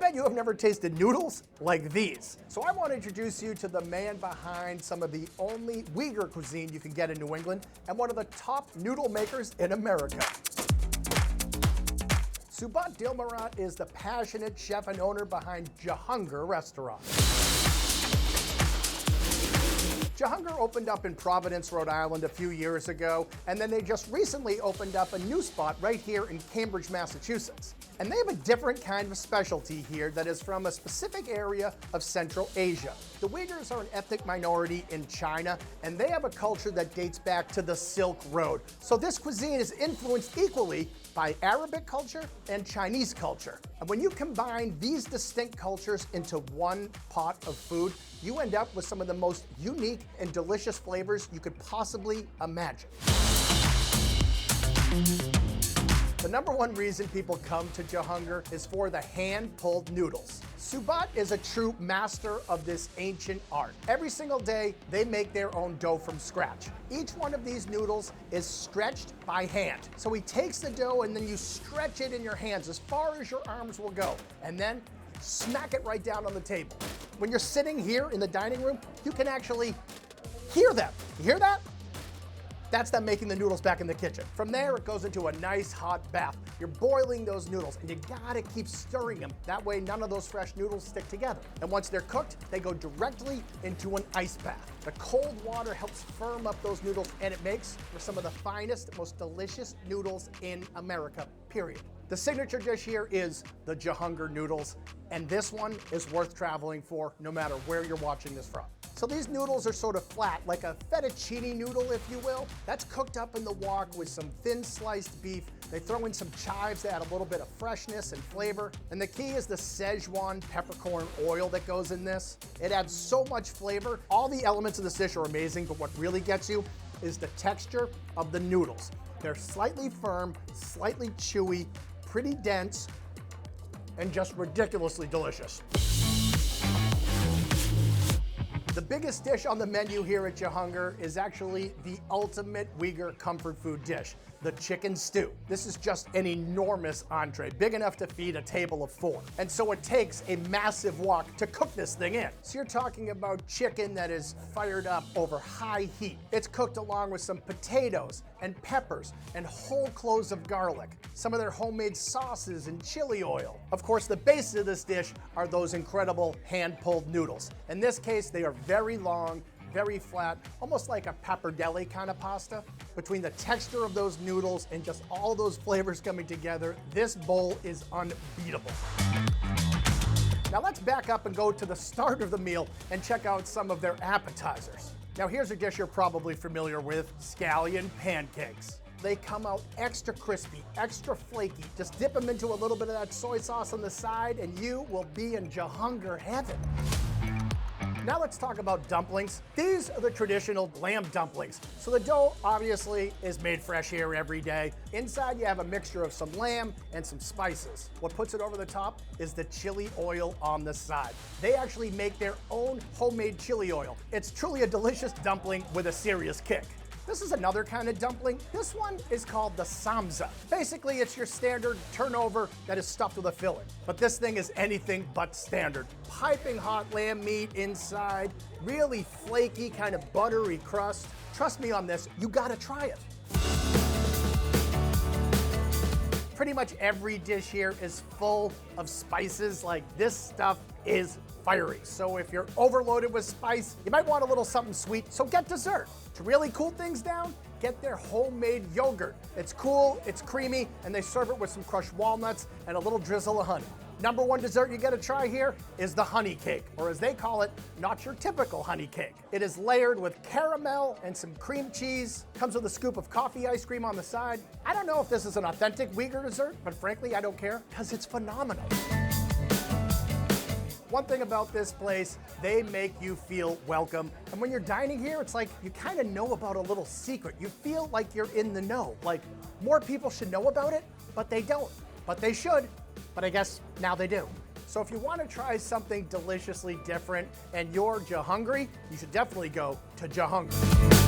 bet you have never tasted noodles like these. So I want to introduce you to the man behind some of the only Uyghur cuisine you can get in New England and one of the top noodle makers in America. Subat Dilmurat is the passionate chef and owner behind Jahunger restaurant. Jahunger opened up in Providence, Rhode Island a few years ago, and then they just recently opened up a new spot right here in Cambridge, Massachusetts. And they have a different kind of specialty here that is from a specific area of Central Asia. The Uyghurs are an ethnic minority in China, and they have a culture that dates back to the Silk Road. So this cuisine is influenced equally by Arabic culture and Chinese culture. And when you combine these distinct cultures into one pot of food, you end up with some of the most unique and delicious flavors you could possibly imagine. The number one reason people come to Jahunger is for the hand-pulled noodles. Subat is a true master of this ancient art. Every single day, they make their own dough from scratch. Each one of these noodles is stretched by hand. So he takes the dough and then you stretch it in your hands as far as your arms will go, and then smack it right down on the table. When you're sitting here in the dining room, you can actually hear them. You hear that? That's them making the noodles back in the kitchen. From there, it goes into a nice hot bath. You're boiling those noodles, and you gotta keep stirring them. That way, none of those fresh noodles stick together. And once they're cooked, they go directly into an ice bath. The cold water helps firm up those noodles, and it makes for some of the finest, most delicious noodles in America, period. The signature dish here is the Jahunger noodles, and this one is worth traveling for no matter where you're watching this from. So these noodles are sort of flat, like a fettuccine noodle, if you will. That's cooked up in the wok with some thin sliced beef. They throw in some chives that add a little bit of freshness and flavor. And the key is the Szechuan peppercorn oil that goes in this. It adds so much flavor. All the elements of this dish are amazing, but what really gets you is the texture of the noodles. They're slightly firm, slightly chewy, pretty dense, and just ridiculously delicious. The biggest dish on the menu here at Jahunger is actually the ultimate Uyghur comfort food dish, the chicken stew. This is just an enormous entree, big enough to feed a table of 4. And so it takes a massive wok to cook this thing in. So you're talking about chicken that is fired up over high heat. It's cooked along with some potatoes and peppers and whole cloves of garlic, some of their homemade sauces and chili oil. Of course, the base of this dish are those incredible hand-pulled noodles. In this case, they are very long, very flat, almost like a pappardelle kind of pasta. Between the texture of those noodles and just all those flavors coming together, this bowl is unbeatable. Now let's back up and go to the start of the meal and check out some of their appetizers. Now here's a dish you're probably familiar with, scallion pancakes. They come out extra crispy, extra flaky. Just dip them into a little bit of that soy sauce on the side and you will be in Jahunger heaven. Now let's talk about dumplings. These are the traditional lamb dumplings. So the dough obviously is made fresh here every day. Inside you have a mixture of some lamb and some spices. What puts it over the top is the chili oil on the side. They actually make their own homemade chili oil. It's truly a delicious dumpling with a serious kick. This is another kind of dumpling. This one is called the samza. Basically, it's your standard turnover that is stuffed with a filling. But this thing is anything but standard. Piping hot lamb meat inside, really flaky, kind of buttery crust. Trust me on this, you gotta try it. Pretty much every dish here is full of spices. Like, this stuff is fiery. So if you're overloaded with spice, you might want a little something sweet, so get dessert. To really cool things down, get their homemade yogurt. It's cool, it's creamy, and they serve it with some crushed walnuts and a little drizzle of honey. Number one dessert you gotta try here is the honey cake, or as they call it, not your typical honey cake. It is layered with caramel and some cream cheese, comes with a scoop of coffee ice cream on the side. I don't know if this is an authentic Uyghur dessert, but frankly, I don't care, because it's phenomenal. One thing about this place, they make you feel welcome. And when you're dining here, it's like you kind of know about a little secret. You feel like you're in the know. Like, more people should know about it, but they don't. But they should, but I guess now they do. So if you want to try something deliciously different and you're Jahungry, you should definitely go to Jahunger.